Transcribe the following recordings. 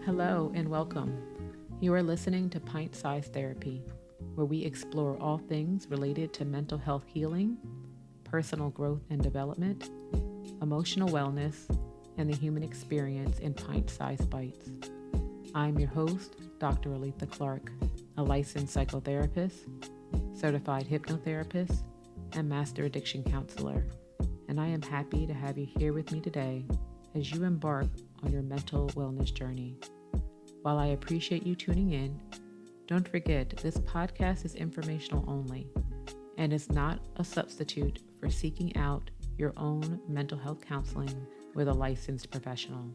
Hello and welcome. You are listening to Pint Size Therapy, where we explore all things related to mental health healing, personal growth and development, emotional wellness, and the human experience in pint sized bites. I'm your host, Dr. Aletha Clark, a licensed psychotherapist, certified hypnotherapist, and master addiction counselor, and I am happy to have you here with me today as you embark on your mental wellness journey. While I appreciate you tuning in, don't forget this podcast is informational only and is not a substitute for seeking out your own mental health counseling with a licensed professional.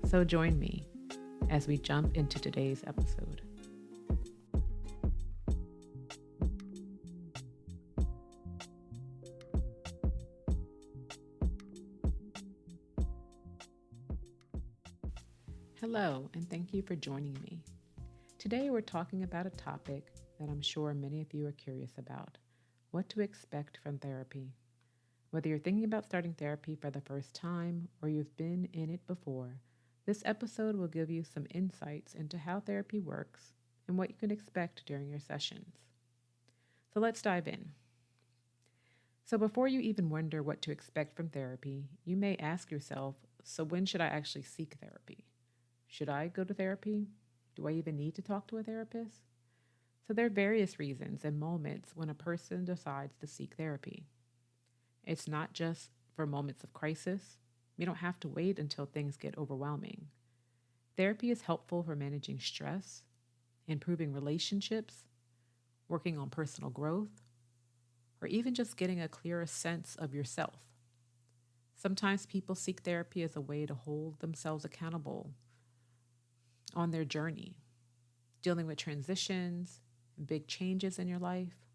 So join me as we jump into today's episode. Hello, and thank you for joining me. Today we're talking about a topic that I'm sure many of you are curious about: what to expect from therapy. Whether you're thinking about starting therapy for the first time or you've been in it before, this episode will give you some insights into how therapy works and what you can expect during your sessions. So let's dive in. So before you even wonder what to expect from therapy, you may ask yourself, so when should I actually seek therapy? Should I go to therapy? Do I even need to talk to a therapist? So there are various reasons and moments when a person decides to seek therapy. It's not just for moments of crisis. You don't have to wait until things get overwhelming. Therapy is helpful for managing stress, improving relationships, working on personal growth, or even just getting a clearer sense of yourself. Sometimes people seek therapy as a way to hold themselves accountable on their journey, dealing with transitions, big changes in your life,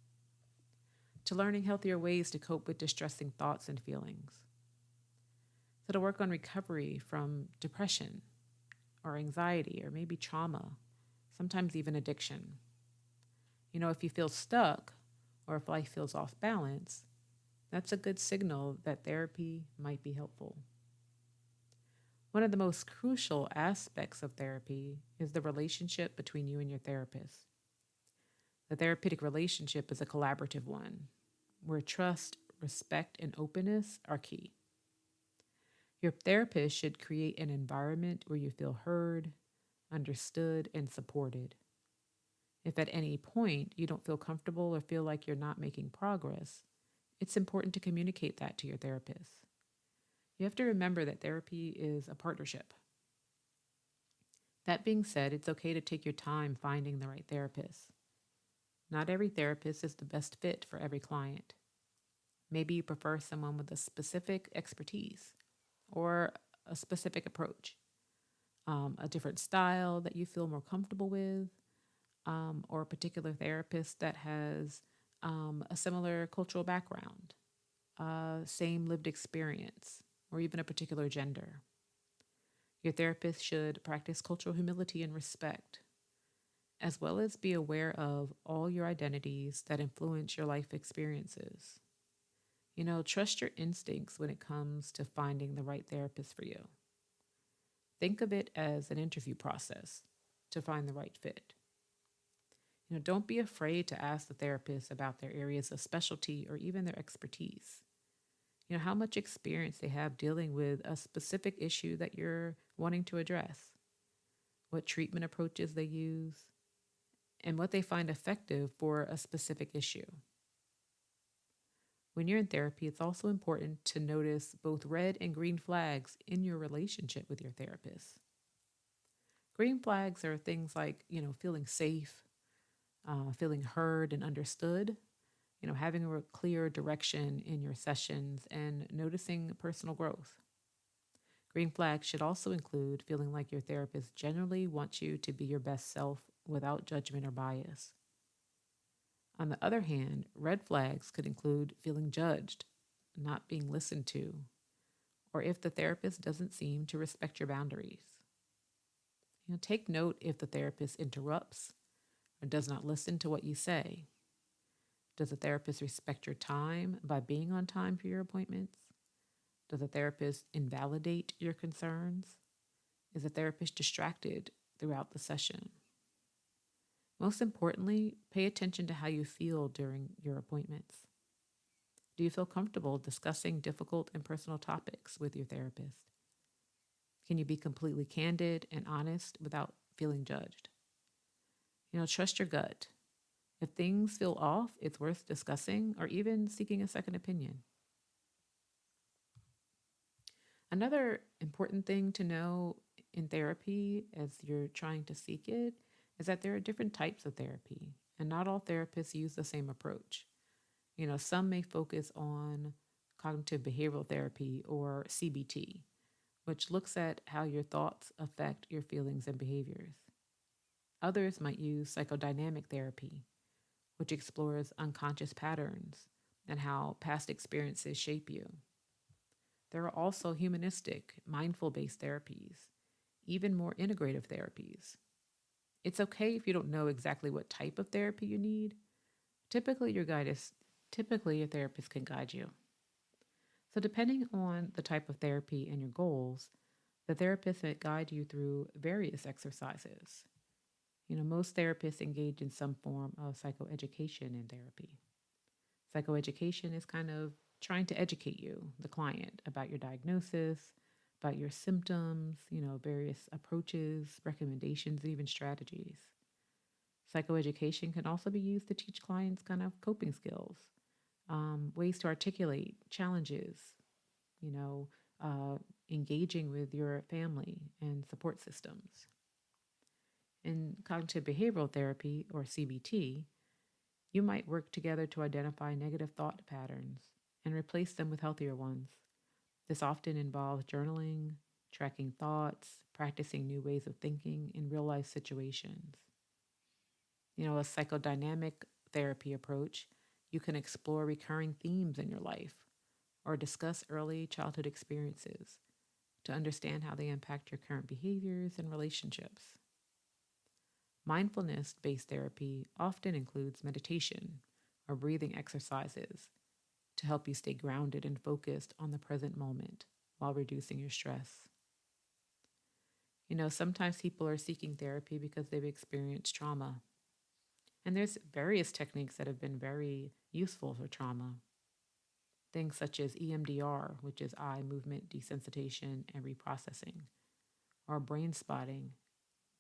to learning healthier ways to cope with distressing thoughts and feelings. So to work on recovery from depression or anxiety or maybe trauma, sometimes even addiction. If you feel stuck or if life feels off balance, that's a good signal that therapy might be helpful. One of the most crucial aspects of therapy is the relationship between you and your therapist. The therapeutic relationship is a collaborative one, where trust, respect, and openness are key. Your therapist should create an environment where you feel heard, understood, and supported. If at any point you don't feel comfortable or feel like you're not making progress, it's important to communicate that to your therapist. You have to remember that therapy is a partnership. That being said, it's okay to take your time finding the right therapist. Not every therapist is the best fit for every client. Maybe you prefer someone with a specific expertise or a specific approach, a different style that you feel more comfortable with, or a particular therapist that has a similar cultural background, same lived experience, or even a particular gender. Your therapist should practice cultural humility and respect, as well as be aware of all your identities that influence your life experiences. Trust your instincts when it comes to finding the right therapist for you. Think of it as an interview process to find the right fit. Don't be afraid to ask the therapist about their areas of specialty or even their expertise. How much experience they have dealing with a specific issue that you're wanting to address, what treatment approaches they use, and what they find effective for a specific issue. When you're in therapy, it's also important to notice both red and green flags in your relationship with your therapist. Green flags are things like, feeling safe, feeling heard and understood, having a clear direction in your sessions, and noticing personal growth. Green flags should also include feeling like your therapist generally wants you to be your best self without judgment or bias. On the other hand, red flags could include feeling judged, not being listened to, or if the therapist doesn't seem to respect your boundaries. Take note if the therapist interrupts or does not listen to what you say. Does the therapist respect your time by being on time for your appointments? Does the therapist invalidate your concerns? Is the therapist distracted throughout the session? Most importantly, pay attention to how you feel during your appointments. Do you feel comfortable discussing difficult and personal topics with your therapist? Can you be completely candid and honest without feeling judged? Trust your gut. If things feel off, it's worth discussing or even seeking a second opinion. Another important thing to know in therapy as you're trying to seek it is that there are different types of therapy, and not all therapists use the same approach. Some may focus on cognitive behavioral therapy or CBT, which looks at how your thoughts affect your feelings and behaviors. Others might use psychodynamic therapy, which explores unconscious patterns and how past experiences shape you. There are also humanistic, mindful based therapies, even more integrative therapies. It's okay if you don't know exactly what type of therapy you need. Typically, your therapist can guide you. So, depending on the type of therapy and your goals, the therapist may guide you through various exercises. Most therapists engage in some form of psychoeducation in therapy. Psychoeducation is kind of trying to educate you, the client, about your diagnosis, about your symptoms, various approaches, recommendations, even strategies. Psychoeducation can also be used to teach clients kind of coping skills, ways to articulate challenges, you know, engaging with your family and support systems. In cognitive behavioral therapy, or CBT, you might work together to identify negative thought patterns and replace them with healthier ones. This often involves journaling, tracking thoughts, practicing new ways of thinking in real life situations. A psychodynamic therapy approach, you can explore recurring themes in your life or discuss early childhood experiences to understand how they impact your current behaviors and relationships. Mindfulness based therapy often includes meditation or breathing exercises to help you stay grounded and focused on the present moment while reducing your stress. Sometimes people are seeking therapy because they've experienced trauma. And there's various techniques that have been very useful for trauma. Things such as EMDR, which is eye movement desensitization and reprocessing, or brain spotting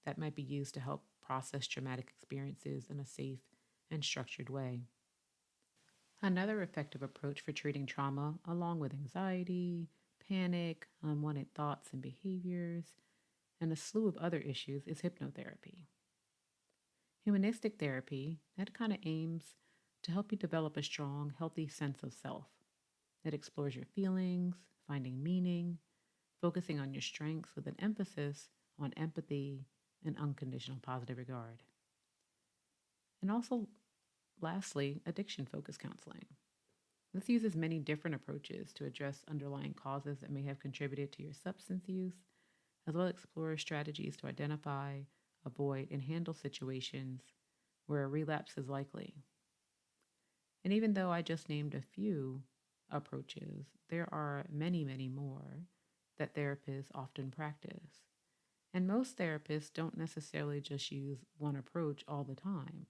that might be used to help process traumatic experiences in a safe and structured way. Another effective approach for treating trauma, along with anxiety, panic, unwanted thoughts and behaviors, and a slew of other issues, is hypnotherapy. Humanistic therapy, that kind of aims to help you develop a strong, healthy sense of self. It explores your feelings, finding meaning, focusing on your strengths with an emphasis on empathy and unconditional positive regard. And also, lastly, addiction focused counseling. This uses many different approaches to address underlying causes that may have contributed to your substance use, as well as explore strategies to identify, avoid, and handle situations where a relapse is likely. And even though I just named a few approaches, there are many, many more that therapists often practice. And most therapists don't necessarily just use one approach all the time.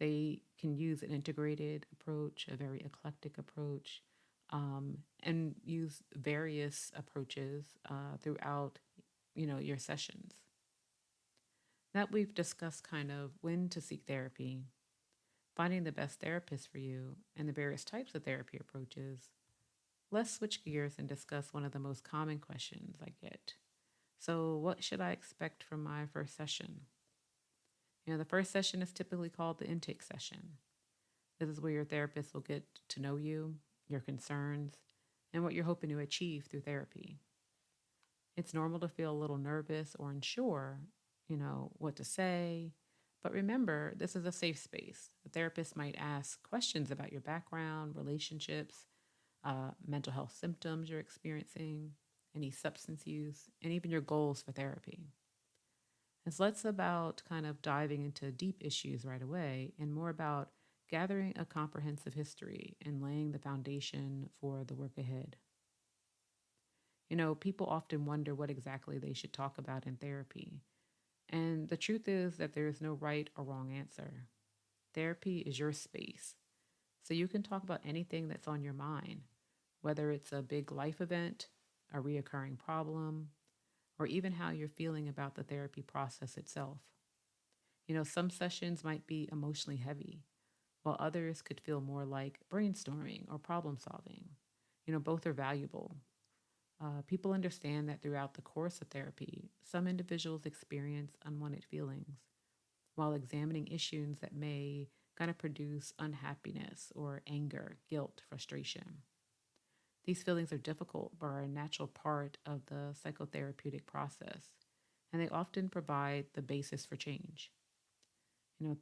They can use an integrated approach, a very eclectic approach, and use various approaches throughout, your sessions. That we've discussed kind of when to seek therapy, finding the best therapist for you, and the various types of therapy approaches. Let's switch gears and discuss one of the most common questions I get. So, what should I expect from my first session? The first session is typically called the intake session. This is where your therapist will get to know you, your concerns, and what you're hoping to achieve through therapy. It's normal to feel a little nervous or unsure, what to say. But remember, this is a safe space. The therapist might ask questions about your background, relationships, mental health symptoms you're experiencing, any substance use, and even your goals for therapy. It's less about kind of diving into deep issues right away and more about gathering a comprehensive history and laying the foundation for the work ahead. People often wonder what exactly they should talk about in therapy. And the truth is that there is no right or wrong answer. Therapy is your space. So you can talk about anything that's on your mind, whether it's a big life event, a reoccurring problem, or even how you're feeling about the therapy process itself. Some sessions might be emotionally heavy, while others could feel more like brainstorming or problem solving. Both are valuable. People understand that throughout the course of therapy, some individuals experience unwanted feelings while examining issues that may kind of produce unhappiness or anger, guilt, frustration. These feelings are difficult but are a natural part of the psychotherapeutic process, and they often provide the basis for change.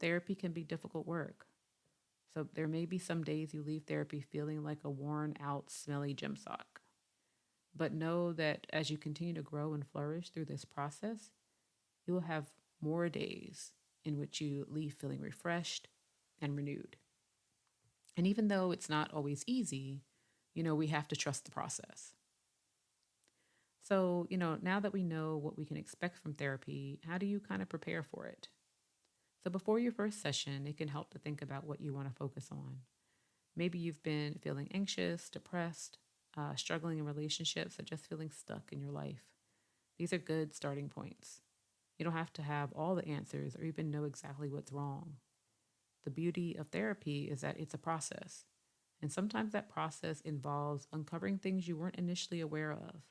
Therapy can be difficult work. So there may be some days you leave therapy feeling like a worn out, smelly gym sock. But know that as you continue to grow and flourish through this process, you will have more days in which you leave feeling refreshed and renewed. And even though it's not always easy, we have to trust the process. So, now that we know what we can expect from therapy, how do you kind of prepare for it? So, before your first session, it can help to think about what you want to focus on. Maybe you've been feeling anxious, depressed, struggling in relationships, or just feeling stuck in your life. These are good starting points. You don't have to have all the answers or even know exactly what's wrong. The beauty of therapy is that it's a process. And sometimes that process involves uncovering things you weren't initially aware of.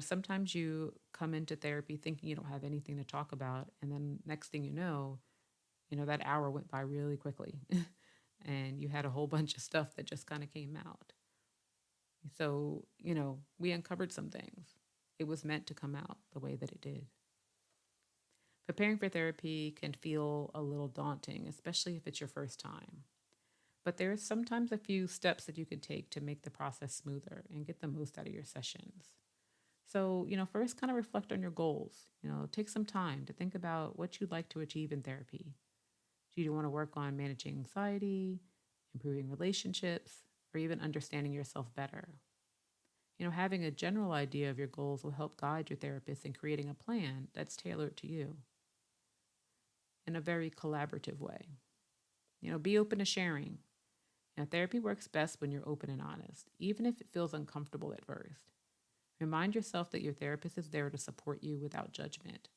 Sometimes you come into therapy thinking you don't have anything to talk about, and then next thing that hour went by really quickly, and you had a whole bunch of stuff that just kind of came out. So, we uncovered some things. It was meant to come out the way that it did. Preparing for therapy can feel a little daunting, especially if it's your first time. But there is sometimes a few steps that you can take to make the process smoother and get the most out of your sessions. So, first kind of reflect on your goals. Take some time to think about what you'd like to achieve in therapy. Do you want to work on managing anxiety, improving relationships, or even understanding yourself better? Having a general idea of your goals will help guide your therapist in creating a plan that's tailored to you in a very collaborative way. Be open to sharing. Therapy works best when you're open and honest, even if it feels uncomfortable at first. Remind yourself that your therapist is there to support you without judgment.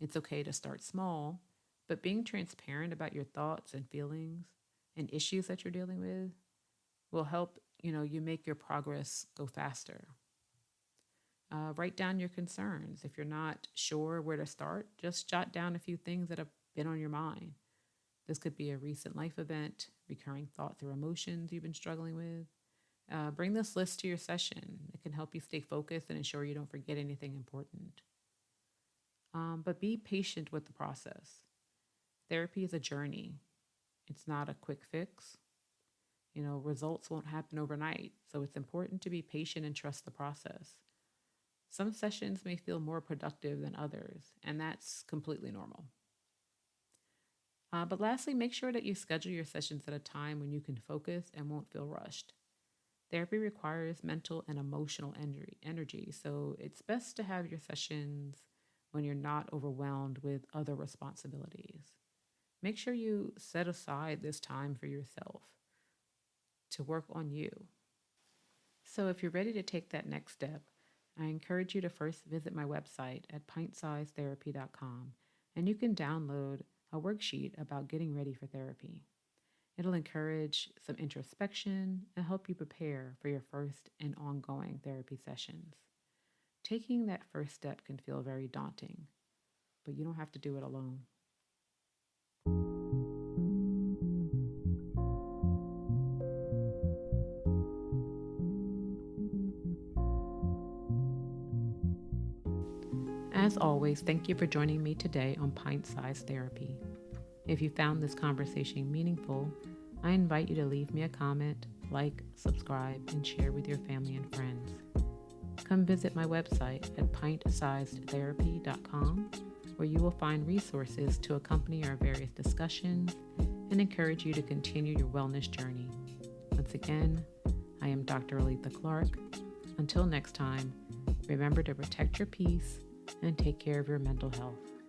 It's okay to start small, but being transparent about your thoughts and feelings and issues that you're dealing with will help, you make your progress go faster. Write down your concerns. If you're not sure where to start, just jot down a few things that have been on your mind. This could be a recent life event, recurring thoughts or emotions you've been struggling with. Bring this list to your session. It can help you stay focused and ensure you don't forget anything important. But be patient with the process. Therapy is a journey. It's not a quick fix. Results won't happen overnight, so it's important to be patient and trust the process. Some sessions may feel more productive than others, and that's completely normal. But lastly, make sure that you schedule your sessions at a time when you can focus and won't feel rushed. Therapy requires mental and emotional energy, so it's best to have your sessions when you're not overwhelmed with other responsibilities. Make sure you set aside this time for yourself to work on you. So if you're ready to take that next step, I encourage you to first visit my website at pintsizetherapy.com, and you can download a worksheet about getting ready for therapy. It'll encourage some introspection and help you prepare for your first and ongoing therapy sessions. Taking that first step can feel very daunting, but you don't have to do it alone. As always, thank you for joining me today on Pint-Sized Therapy. If you found this conversation meaningful, I invite you to leave me a comment, like, subscribe, and share with your family and friends. Come visit my website at pintsizedtherapy.com, where you will find resources to accompany our various discussions and encourage you to continue your wellness journey. Once again, I am Dr. Aletha Clark, Until next time, remember to protect your peace and take care of your mental health.